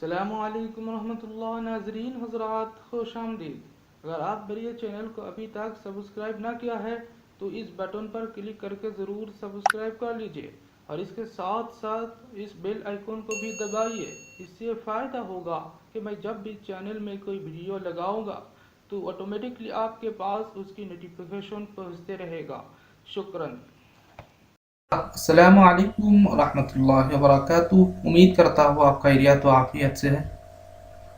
अस्सलामुअलैकुम रहमतुल्लाह नाज़रीन हज़रात खुश आमदीद। अगर आप मेरे चैनल को अभी तक सब्सक्राइब ना किया है तो इस बटन पर क्लिक करके ज़रूर सब्सक्राइब कर लीजिए और इसके साथ साथ इस बेल आइकन को भी दबाइए। इससे फ़ायदा होगा कि मैं जब भी चैनल में कोई वीडियो लगाऊंगा तो ऑटोमेटिकली आपके पास उसकी नोटिफिकेशन पहुंचते रहेगा। शुक्रन। अस्सलामु अलैकुम रहमतुल्लाहि व बरकातुहू। उम्मीद करता हूँ आप खैरियत व आफियत से है।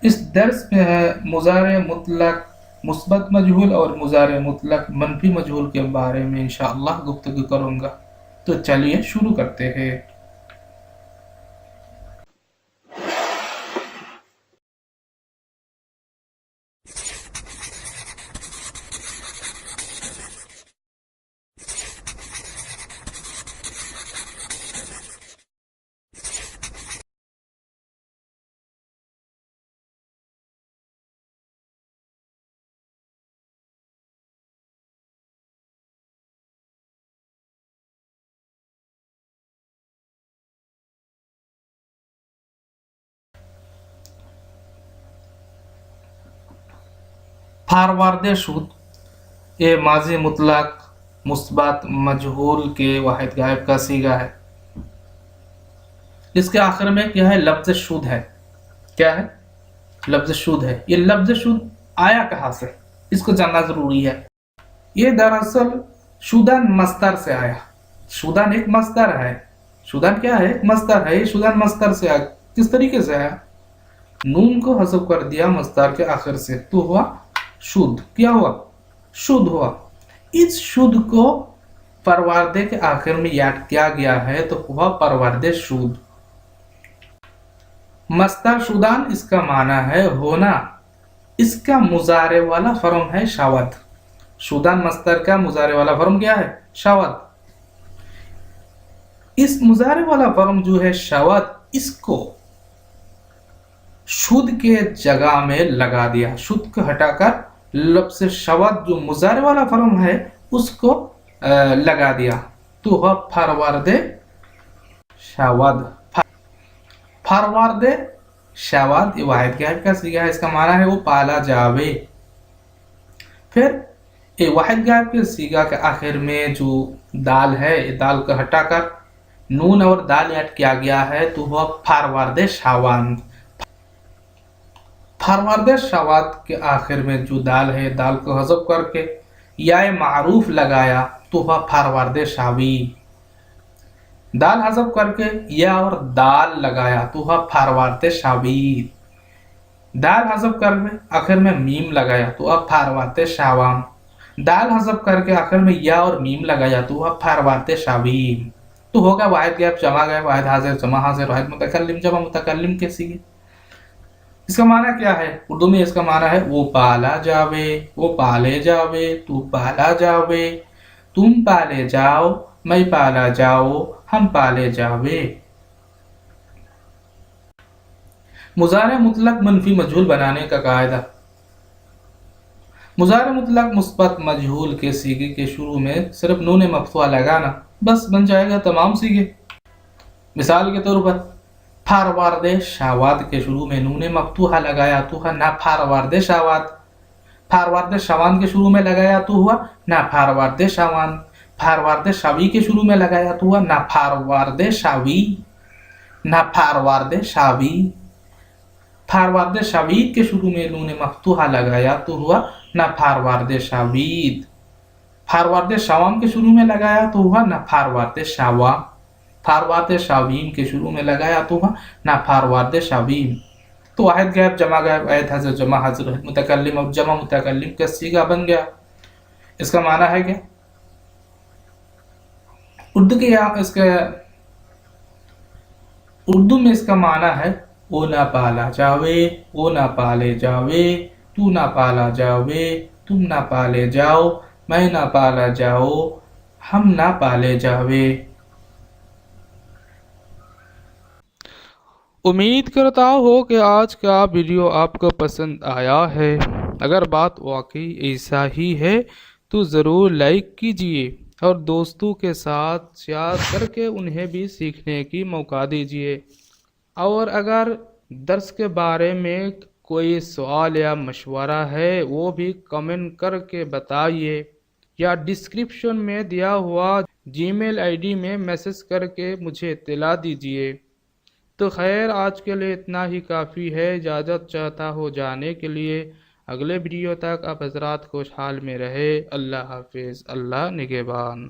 इस दर्स में है मुज़ारे मुतलक मुस्बत मजहूल और मुज़ारे मुतलक मनफी मजहूल के बारे में इंशाअल्लाह गुफ्तगू करूँगा। तो चलिए शुरू करते हैं। फारवार्द शुद ये माजी मुतलक मुस्बत मजहूल के वाहिद गायब का सीगा है। इसके आखिर में क्या है? लफ्ज़ शुद है। क्या है? लफ्ज़ शुद है। ये लफ्ज़ शुद आया कहाँ से, इसको जानना जरूरी है। ये दरअसल शुदन मस्तर से आया। शुदन एक मस्तर है। शुदन क्या है? एक मस्तर है। ये शुदन मस्तर से आया। किस तरीके से आया? नून को हज़फ कर दिया मस्तर के आखिर से तो हुआ शुद्ध। क्या हुआ? शुद्ध हुआ। इस शुद्ध को परवारदे के आखिर में याद किया गया है तो हुआ परवारदे शुद्ध। मस्तर शुदान इसका माना है होना। इसका मुजारे वाला फर्म है शावत। शुदान मस्तर का मुजारे वाला फर्म क्या है? शावत। इस मुजारे वाला फर्म जो है शावत, इसको शुद्ध के जगह में लगा दिया। शुद्ध को हटाकर लफ्ज़ शावत जो मुजारे वाला फर्म है उसको लगा दिया तो वह फरवर्दे शावद। फरवर्दे शावद वाहिद गायब का सीगा है। इसका माना है वो पाला जावे। फिर ये वाहिद गायब के सीगा के आखिर में जो दाल है, ये दाल को हटाकर नून और दाल ऐड किया गया है तो वह फरवर्दे शावंद। फरवर्द शावत के आखिर में जो दाल है, दाल को हज़फ करके या मारूफ लगाया तो वह फरवर्द शावी। दाल हज़फ करके या और दाल लगाया तो वह फरवर्द शावी। दाल हज़फ करके आखिर में मीम लगाया तो वह फरवर्द शावाम। दाल हज़फ करके आखिर में या और मीम लगाया तो वह फरवर्द शावीम। तो होगा वाहिद गायब जमा गायब, वाहिद हाजिर जमा हाजिर, वाहिद मुतकल्लिम जमा मुतकल्लिम के सीगे। इसका माना क्या है? उर्दू में इसका माना है वो पाला जावे, वो पाले जावे, तू पाला जावे, तुम पाले जाओ, मैं पाला जाओ, हम पाले जावे। मुजारे मुतलक मनफी मजहूल बनाने का कायदा। मुजारे मुतलक मुस्बत मजहूल के सीगे के शुरू में सिर्फ नून मफ्तूहा लगाना, बस बन जाएगा तमाम सीगे। मिसाल के तौर पर फारवार्दे शावाद के शुरू में नून मफ्तूहा लगाया तो हुआ ना फारवार्दे शावाद। फारवार्दे शावान के शुरू में लगाया तो हुआ ना फारवार्दे शावान। फारवार्दे शावी के शुरू में लगाया तो हुआ ना फारवार्दे शावी, ना फारवार्दे शावी। फारवार्दे शावीद के शुरू में नून मफ्तूहा लगाया तो हुआ ना फारवार्दे शावीद। फारवार्दे शावाम के शुरू में लगाया तो हुआ ना फारवार्दे शावा। फारवार्द शावीम के शुरू में लगाया तो हुआ ना फारवार्द शावीम। तो वाहिद गायब जमा गायब, वाहिद हाजिर जमा हाजिर, मुतकल्लिम और जमा मुतकल्लिम का सीगा बन गया। इसका माना है क्या? उर्दू में इसका माना है ओ ना पाला जावे, ओ ना पाले जावे, तू ना पाला जावे, तुम ना पाले जाओ, मैं ना पाला जाओ, हम ना पाले जावे। उम्मीद करता हो कि आज का वीडियो आपको पसंद आया है। अगर बात वाकई ऐसा ही है तो ज़रूर लाइक कीजिए और दोस्तों के साथ शेयर करके उन्हें भी सीखने की मौका दीजिए। और अगर दर्स के बारे में कोई सवाल या मशवरा है वो भी कमेंट करके बताइए, या डिस्क्रिप्शन में दिया हुआ जीमेल आईडी में मैसेज करके मुझे इत्तला दीजिए। तो खैर, आज के लिए इतना ही काफ़ी है। इजाज़त चाहता हो जाने के लिए। अगले वीडियो तक आप हजरात खुशहाल में रहे। अल्लाह हाफिज़। अल्लाह निगहबान।